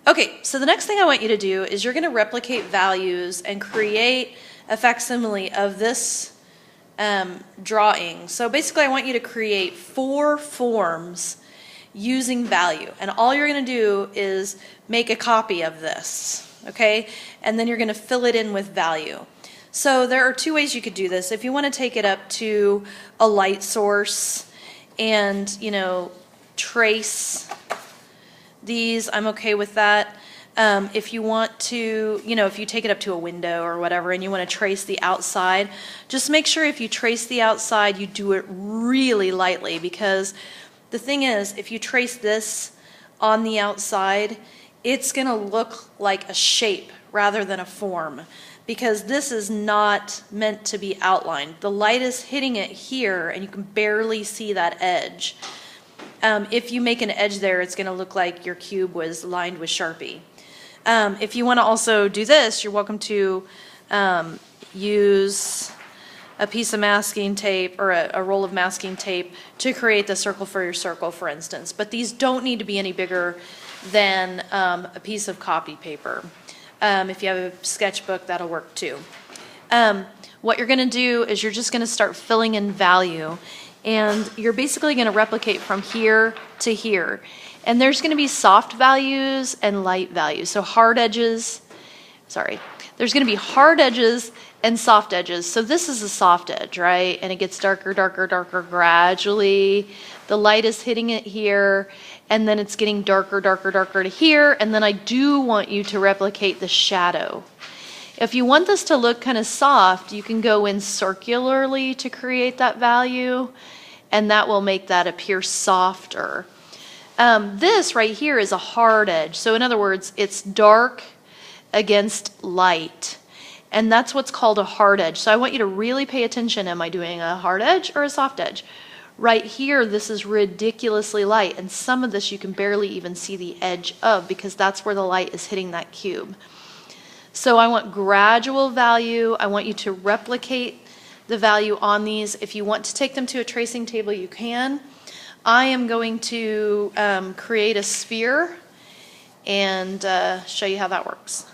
Okay, so the next thing I want you to do is you're going to replicate values and create a facsimile of this drawing. So basically I want you to create 4 forms using value, and all you're going to do is make a copy of this, okay? And then you're going to fill it in with value. So there are 2 ways you could do this. If you want to take it up to a light source and, you know, trace these, I'm okay with that. If you want to, you know, if you take it up to a window or whatever and you want to trace the outside, just make sure if you trace the outside, you do it really lightly, because the thing is, if you trace this on the outside, it's going to look like a shape rather than a form, because this is not meant to be outlined. The light is hitting it here and you can barely see that edge. If you make an edge there, it's going to look like your cube was lined with Sharpie. If you want to also do this, you're welcome to use a piece of masking tape or a roll of masking tape to create the circle for your circle, for instance. But these don't need to be any bigger than a piece of copy paper. If you have a sketchbook, that'll work too. What you're going to do is you're just going to start filling in value. And you're basically going to replicate from here to here. And there's going to be soft values and light values. So hard edges, there's going to be hard edges and soft edges. So this is a soft edge, right? And it gets darker, darker, darker gradually. The light is hitting it here, and then it's getting darker, darker, darker to here. And then I do want you to replicate the shadow. If you want this to look kind of soft, you can go in circularly to create that value, and that will make that appear softer. This right here is a hard edge. So in other words, it's dark against light. And that's what's called a hard edge. So I want you to really pay attention. Am I doing a hard edge or a soft edge? Right here, this is ridiculously light. And some of this you can barely even see the edge of, because that's where the light is hitting that cube. So I want gradual value. I want you to replicate the value on these. If you want to take them to a tracing table, you can. I am going to create a sphere and show you how that works.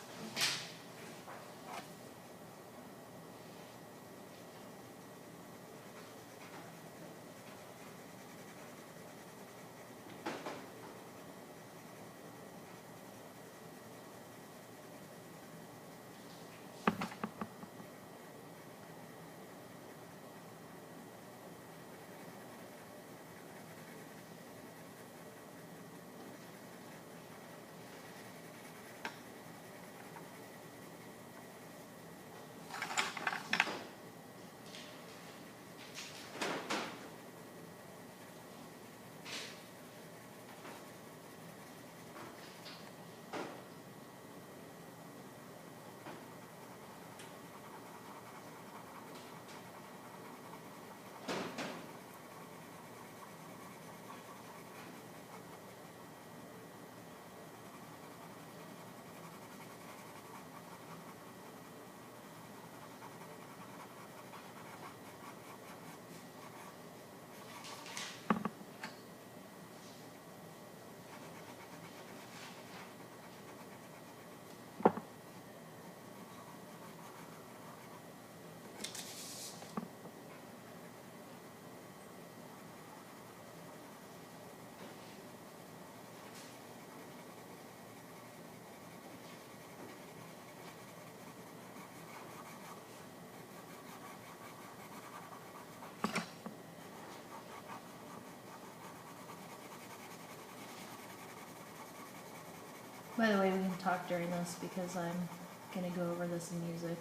By the way, we can talk during this because I'm going to go over this in music.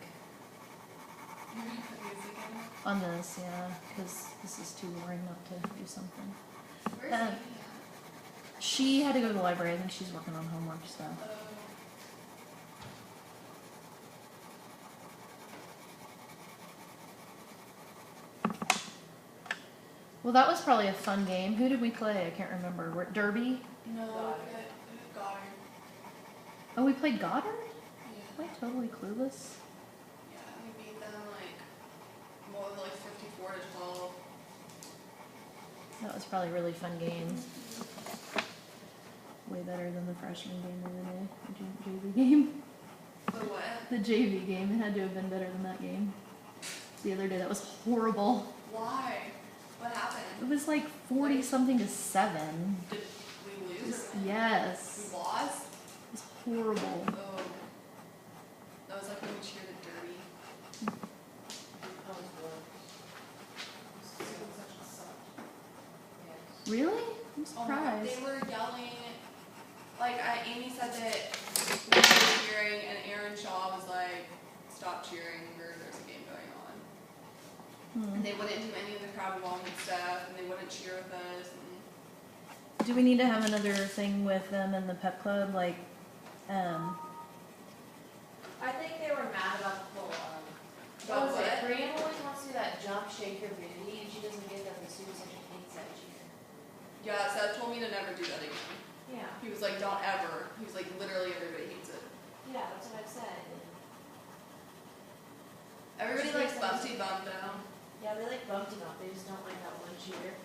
You're going to put music in? On this, yeah, because this is too boring not to do something. Where's Amy at? She had to go to the library. I think she's working on homework stuff. Well, that was probably a fun game. Who did we play? I can't remember. Derby? No, Goddard. Oh, we played Goddard? Yeah. Am I totally clueless? Yeah, we beat them more than 54 to 12. That was probably a really fun game. way better than the freshman game the other day, the JV game. The what? The JV game, it had to have been better than that game. The other day, that was horrible. Why? What It happened? was like 40 something to 7. Did we lose or win? Yes. We lost? It was horrible. Oh. That was like when we cheered at Derby. Really? I'm Oh my God, surprised. they were yelling, like, Amy said that we were cheering and Aaron Shaw was like, stop cheering, there's a game going on. And they wouldn't do any of the crowd walking stuff, and they wouldn't cheer with us, and Do we need to have another thing with them in the pep club? Like, I think they were mad about the whole, About what was it? what? Brianna always wants to do that jump, shake your booty, and she doesn't get that the student section hates that cheer. yeah, Seth told me to never do that again. Yeah. He was like, don't ever. He was like, literally everybody hates it. Yeah, that's what I've said. Everybody She likes likes that. Bumpty Bump though. Yeah, they like bumped him up, they just don't like that one cheer.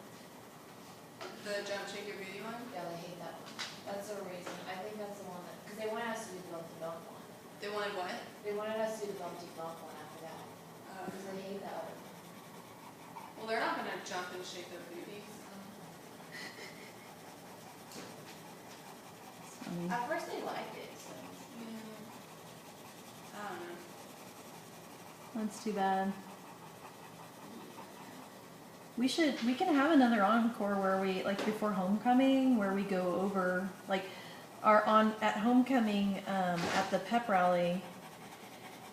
The jump shake your booty one. Yeah, they hate that one. That's the reason, I think that's the one that, because they wanted us to do the bumpty bump one. They wanted what? They wanted us to do the bumpty bump one after that, Uh, because they hate that one. well, they're not gonna jump and shake their booties. At first they liked it, so. Yeah. I don't know. that's too bad. We can have another encore where we, like before homecoming, where we go over, like, at homecoming, at the pep rally,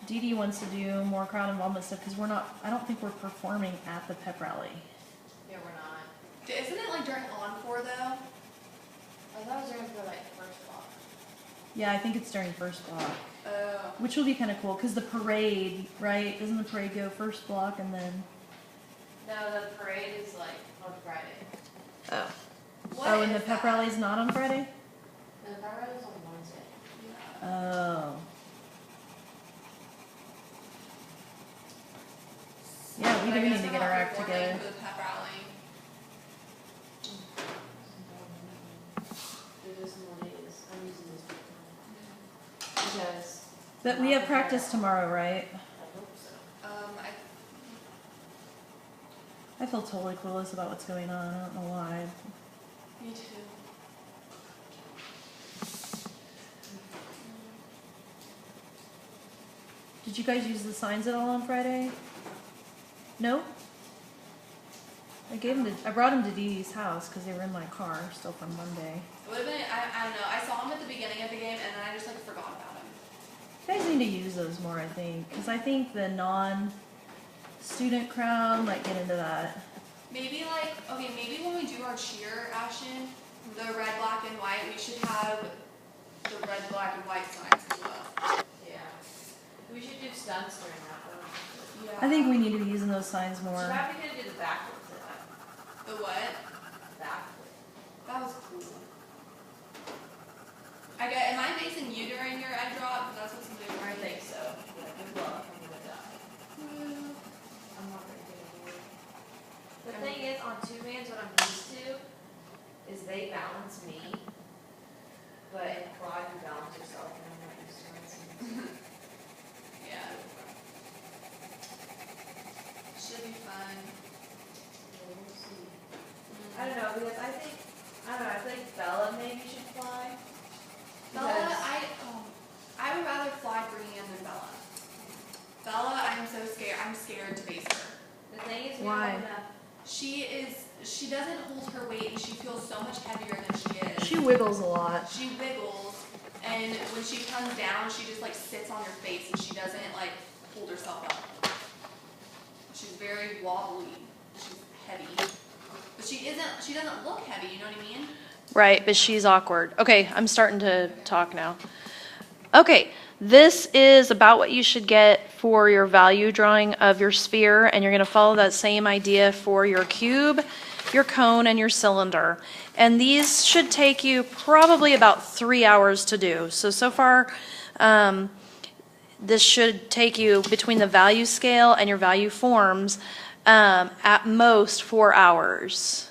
Dee Dee wants to do more crowd involvement stuff, because I don't think we're performing at the pep rally. Yeah, we're not. Isn't it like during encore though? I thought it was during the like first block. Yeah, I think it's during first block, Oh. which will be kind of cool, because the parade, right, doesn't the parade go first block and then? No, the parade is like on Friday. Oh. What Oh, and is the pep that? rally's not on Friday? The parade is on Wednesday. Yeah. Oh. Yeah, we But I do guess need to we're get our not act performing together. for the pep rally. It is what it is. I'm using this book because. But we have practice tomorrow, right? I hope so. I feel totally clueless about what's going on. I don't know why. Me too. Did you guys use the signs at all on Friday? No? I brought them to Dee Dee's house because they were in my car still from Monday. It would have been, I don't know, I saw him at the beginning of the game and then I just like forgot about him. You guys need to use those more, I think, because I think the non-student crowd might get into that. Maybe like, okay, maybe when we do our cheer, Ashton, the red, black, and white, we should have the red, black, and white signs as well. Yeah. We should do stunts during that one. Yeah. I think we need to be using those signs Should more. I be gonna do the backwards of that? The what? Backwards. That was cool. Am I basing you during your egg drop? That's what's somebody I right think so. Yeah, good luck. I'm gonna die. I'm not gonna get a board. The thing is, on two mans, what I'm used to is they balance me, but in quad you balance yourself, and I'm not used to it. Yeah. Should be fun. We'll see. I don't know, because I think Bella maybe should fly. Bella, Because- I would rather fly Brienne than Bella. Bella, I'm so scared. I'm scared to face her. The thing is, we Why? have enough. She doesn't hold her weight and she feels so much heavier than she is. She wiggles a lot. She wiggles, and when she comes down, she just like sits on your face and she doesn't like hold herself up. She's very wobbly. She's heavy. But she doesn't look heavy, you know what I mean? Right, but she's awkward. Okay, I'm starting to talk now. Okay, this is about what you should get for your value drawing of your sphere, and you're going to follow that same idea for your cube, your cone, and your cylinder. And these should take you probably about 3 hours to do. So far, this should take you between the value scale and your value forms at most 4 hours.